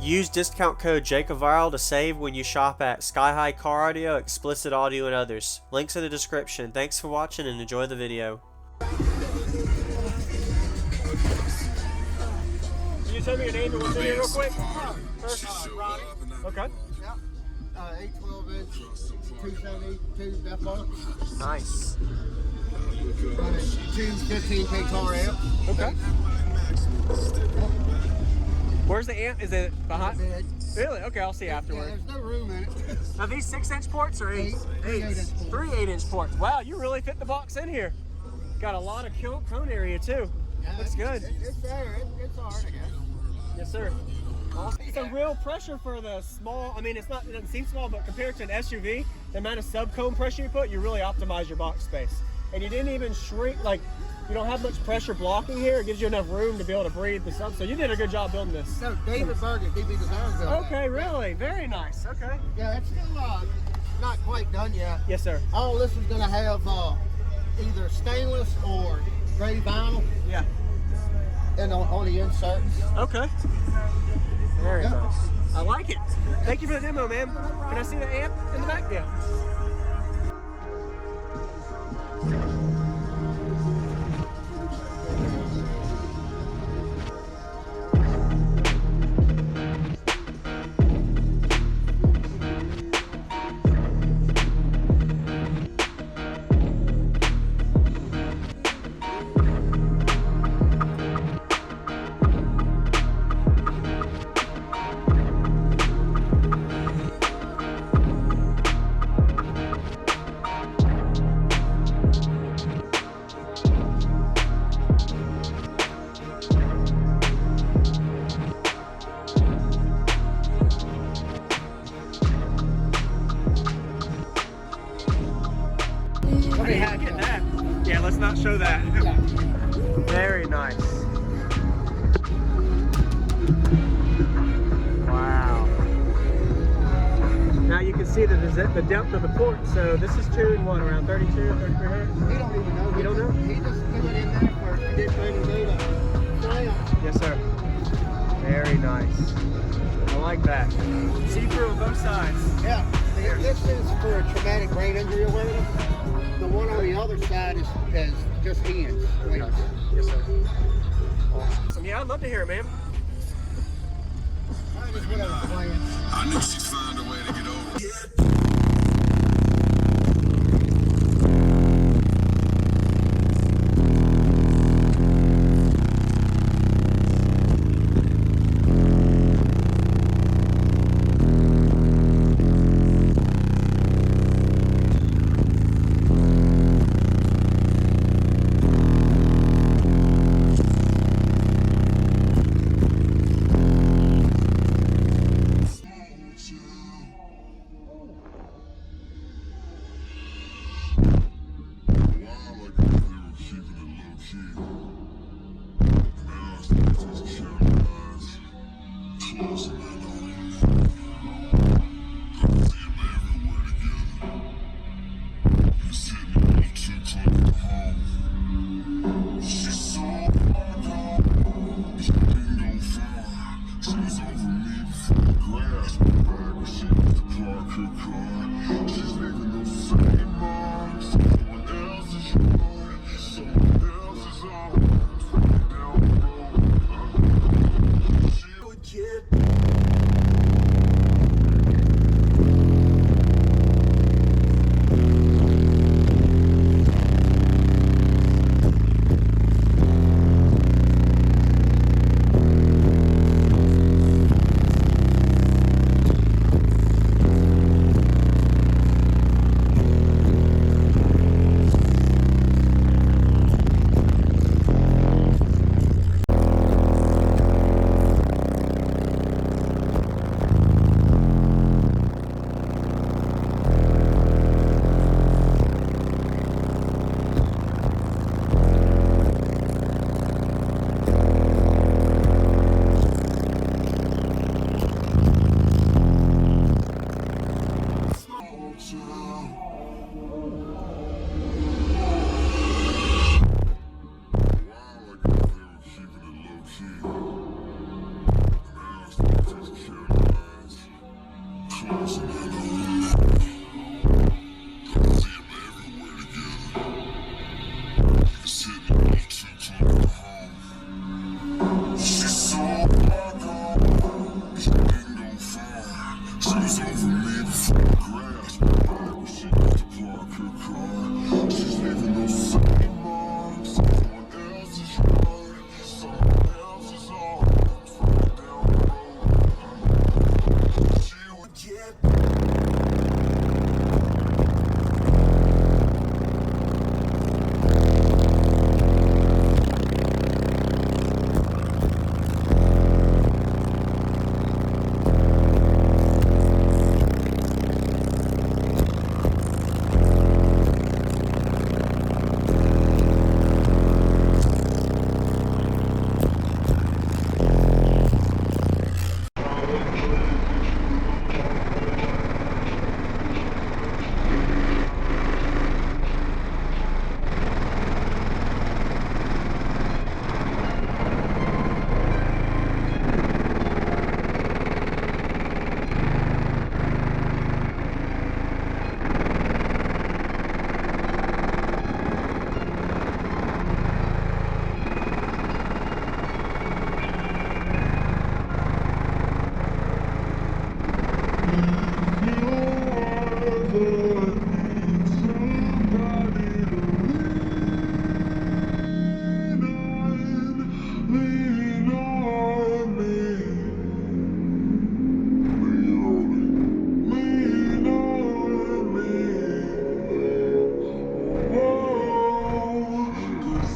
Use discount code JACOVIRAL to save when you shop at Sky High Car Audio, Explicit Audio, and others. Links in the description. Thanks for watching and enjoy the video. Can you tell me your name and what's in here real quick? First, Rhonny. Okay. Yeah. 812-inch, 272 def bar. Nice. Running 215K car amp. Okay. Where's the amp? Is it behind? Really? Okay, I'll see afterward. Yeah, there's no room in it. Are these 6-inch ports or 8? 8-inch. 3 8-inch ports. Wow, you really fit the box in here. Got a lot of cone area too. Yeah, looks good. It's there. It's hard, I guess. Yes, sir. Awesome. Some real pressure for the small. I mean, it doesn't seem small, but compared to an SUV, the amount of sub-cone pressure you put, you really optimize your box space. And you didn't even shrink, like, you don't have much pressure blocking here. It gives you enough room to be able to breathe the sub. So you did a good job building this. No, David Berg at DB Designs built that. Okay, really? Very nice. Okay. Yeah, it's still not quite done yet. Yes, sir. All this is going to have either stainless or gray vinyl. Yeah. And on the inserts. Okay. Very nice. I like it. Thank you for the demo, man. Can I see the amp in the back? Yeah. Get that. Yeah, let's not show that. Yeah. Very nice. Wow. Now you can see the depth of the port. So this is tuned what, around 32 or 33 hertz? He don't even know. You don't know? He just threw it in there for to get ready to do the slam. Yes, sir. Very nice. I like that. See through on both sides. Yeah. This is for a traumatic brain injury awareness. The one on the other side is just hands. Yes, sir. Awesome. Yeah, I'd love to hear it, man. I just went over playing. I knew she'd find a way to get over it. Someone else is your boy, someone else is all.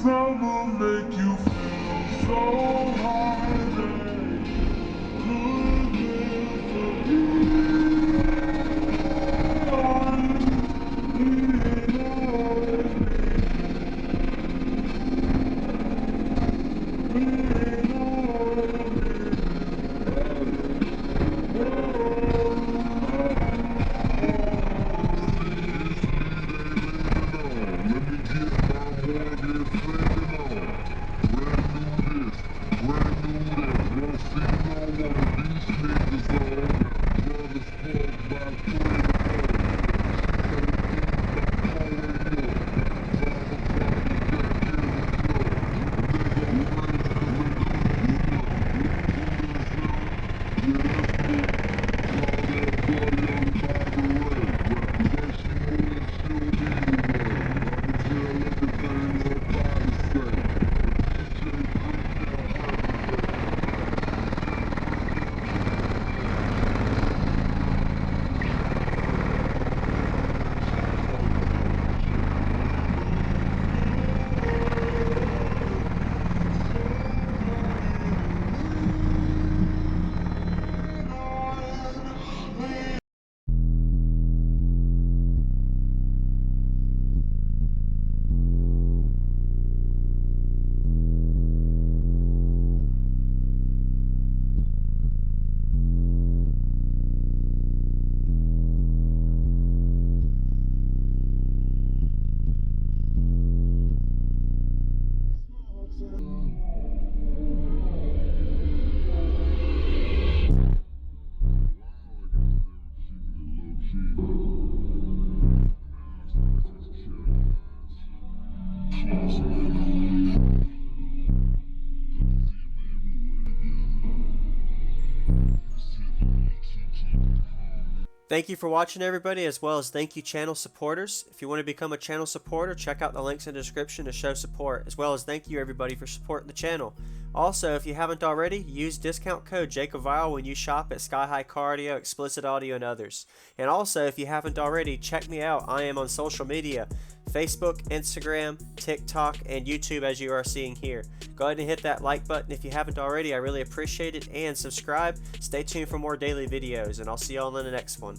summer make you feel so high that could live for Thank you for watching, everybody, as well as thank you channel supporters. If you want to become a channel supporter, check out the links in the description to show support, as well as thank you everybody for supporting the channel. Also, if you haven't already, use discount code JacobVile when you shop at Sky High Cardio, Explicit Audio, and others. And also, if you haven't already, check me out. I am on social media, Facebook, Instagram, TikTok, and YouTube, as you are seeing here. Go ahead and hit that like button if you haven't already. I really appreciate it. And subscribe. Stay tuned for more daily videos, and I'll see y'all in the next one.